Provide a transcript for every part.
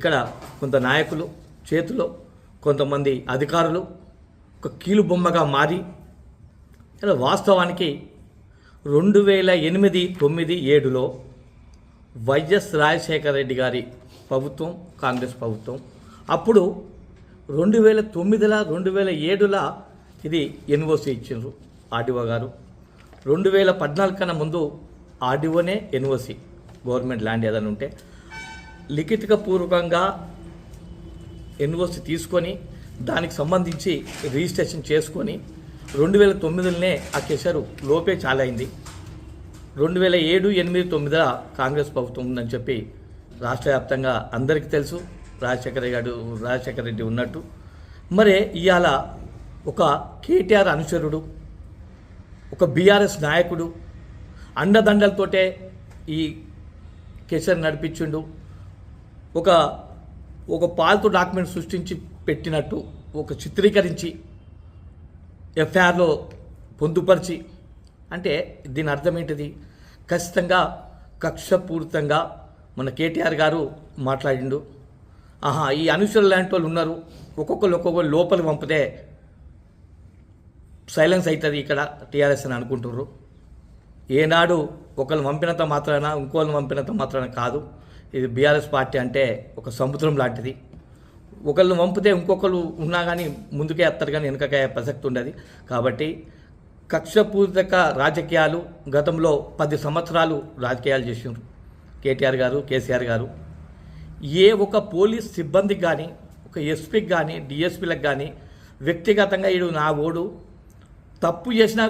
ఇక్కడ కొంత నాయకులు చేతిలో కొంతమంది అధికారులు ఒక కీలుబొమ్మగా మారి ఇలా వాస్తవానికి 2008, 9, 7లో వైఎస్ రాజశేఖర రెడ్డి గారి ప్రభుత్వం, కాంగ్రెస్ ప్రభుత్వం, అప్పుడు 2009, 2007 ఇది ఎన్ఓసి ఇచ్చిండ్రు ఆర్డీఓ గారు. 2014 కన్నా ముందు ఆర్డీఓనే ఎన్ఓసి గవర్నమెంట్ ల్యాండ్ ఏదైనా ఉంటే లిఖితపూర్వకంగా ఎన్ఓసి తీసుకొని దానికి సంబంధించి రిజిస్ట్రేషన్ చేసుకొని 2009లోనే ఆ కేసరు లోపే చాలా అయింది. 2007, 8, 9 కాంగ్రెస్ ప్రభుత్వం ఉందని చెప్పి రాష్ట్ర వ్యాప్తంగా అందరికీ తెలుసు. రాజశేఖర రెడ్డి ఉన్నట్టు మరి ఇవాళ ఒక కేటీఆర్ అనుచరుడు, ఒక బీఆర్ఎస్ నాయకుడు అండదండలతోటే ఈ కేసీఆర్ నడిపించిండు. ఒక పాల్తు డాక్యుమెంట్ సృష్టించి పెట్టినట్టు ఒక చిత్రీకరించి ఎఫ్ఐఆర్లో పొందుపరిచి, అంటే దీని అర్థం ఏంటిది? ఖచ్చితంగా కక్షపూరితంగా మన కేటీఆర్ గారు మాట్లాడిండు. ఈ అనుచరులు లాంటి వాళ్ళు ఉన్నారు, ఒక్కొక్కరు లోపలి పంపితే సైలెన్స్ అవుతుంది ఇక్కడ టీఆర్ఎస్ అని అనుకుంటున్నారు. ఏనాడు ఒకళ్ళు పంపినంత మాత్రాన ఇంకోళ్ళని పంపినంత మాత్రాన కాదు. ఇది బీఆర్ఎస్ పార్టీ అంటే ఒక సముద్రం లాంటిది. ఒకళ్ళు పంపితే ఇంకొకరు ఉన్నా కానీ ముందుకే వస్తారు కానీ వెనుకకే ప్రసక్తి ఉండదు. కాబట్టి కక్షపూరిత రాజకీయాలు గతంలో 10 సంవత్సరాలు రాజకీయాలు చేసినారు కేటీఆర్ గారు, కేసీఆర్ గారు. ఏ ఒక పోలీస్ సిబ్బందికి కానీ, ఒక ఎస్పీకి కానీ, డిఎస్పీలకు కానీ వ్యక్తిగతంగా ఈడు నా ఓడు తప్పు చేసినా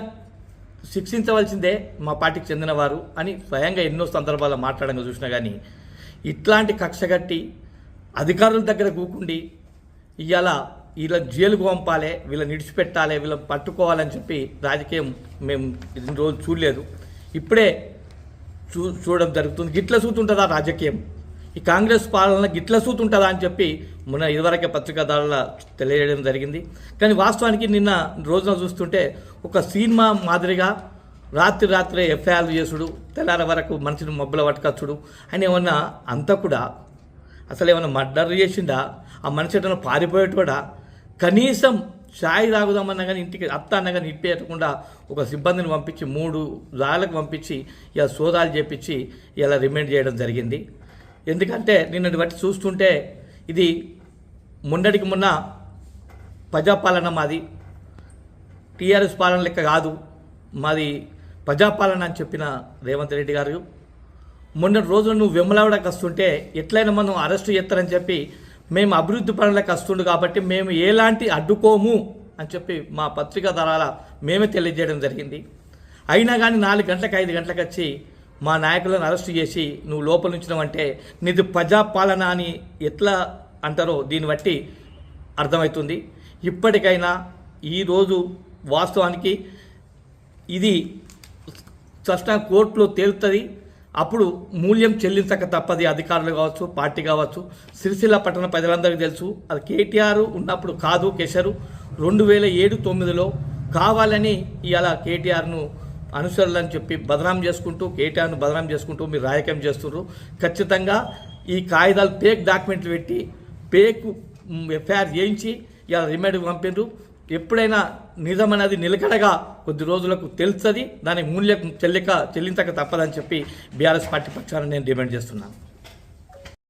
శిక్షించవలసిందే మా పార్టీకి చెందినవారు అని స్వయంగా ఎన్నో సందర్భాల్లో మాట్లాడంగా చూసినా కానీ ఇట్లాంటి కక్షగట్టి అధికారుల దగ్గర కూకుండి ఇవాళ వీళ్ళ జైలుకు పంపాలి, వీళ్ళని విడిచిపెట్టాలి, వీళ్ళని పట్టుకోవాలని చెప్పి రాజకీయం మేము ఇన్ని రోజులు చూడలేదు. ఇప్పుడే చూడడం జరుగుతుంది. గిట్ల సూతుంటుందా రాజకీయం? ఈ కాంగ్రెస్ పాలన గిట్ల సూతుంటుందా అని చెప్పి మొన్న ఇదివరకే పత్రికాదారుల తెలియజేయడం జరిగింది. కానీ వాస్తవానికి నిన్న రోజున చూస్తుంటే ఒక సినిమా మాదిరిగా రాత్రి ఎఫ్ఐఆర్లు చేసుడు, తెల్లార వరకు మనిషిని మబ్బుల పట్టుకొచ్చుడు. ఆయన ఏమన్నా అంతా కూడా అసలు ఏమన్నా మర్డర్ చేసిండా? ఆ మనిషి ఏమన్నా పారిపోయేటోడా? కనీసం ఛాయ్ తాగుదామన్నా కానీ ఇంటికి అత్త అన్నా కానీ ఇప్పేయకుండా ఒక సిబ్బందిని పంపించి 3 రాళ్ళకు పంపించి ఇలా సోదాలు చేపించి ఇలా రిమైండ్ చేయడం జరిగింది. ఎందుకంటే నిన్నటి బట్టి చూస్తుంటే ఇది మొన్నటికి మొన్న ప్రజాపాలన మాది, టీఆర్ఎస్ పాలన లెక్క కాదు, మాది ప్రజాపాలన అని చెప్పిన రేవంత్ రెడ్డి గారు మొన్నటి రోజున నువ్వు వెమ్మలావిడకి వస్తుంటే ఎట్లయినా మనం అరెస్టు చేస్తారని చెప్పి మేము అభివృద్ధి పనులకు వస్తుండు కాబట్టి మేము ఎలాంటి అడ్డుకోము అని చెప్పి మా పత్రికా ధరాల మేమే తెలియజేయడం జరిగింది. అయినా కానీ 4 గంటలకు 5 గంటలకు వచ్చి మా నాయకులను అరెస్టు చేసి నువ్వు లోపల ఉంచినావంటే నీది ప్రజాపాలన అని ఎట్లా అంటారో దీన్ని బట్టి అర్థమవుతుంది. ఇప్పటికైనా ఈరోజు వాస్తవానికి ఇది స్పష్టంగా కోర్టులో తేలుతుంది. అప్పుడు మూల్యం చెల్లించక తప్పది. అధికారులు కావచ్చు, పార్టీ కావచ్చు. సిరిసిల్ల పట్టణ ప్రజలందరికీ తెలుసు అది కేటీఆర్ ఉన్నప్పుడు కాదు, కేసీఆర్ 2007, 9లో కావాలని ఇవాళ కేటీఆర్ను అనుసరులని చెప్పి బదనాం చేసుకుంటూ, కేటీఆర్ను బదనాం చేసుకుంటూ మీరు రాజకీయం చేస్తున్నారు. ఖచ్చితంగా ఈ కాగితాలు ఫేక్ డాక్యుమెంట్లు పెట్టి ఫేక్ ఎఫ్ఐఆర్ చేయించి ఇలా రిమైండ్కి పంపిండ్రు. ఎప్పుడైనా నిజం అనేది నిలకడగా కొద్ది రోజులకు తెలుస్తుంది. దాని మూల్యం చెల్లించక తప్పదని చెప్పి బీఆర్ఎస్ పార్టీ పక్షాన నేను డిమాండ్ చేస్తున్నాను.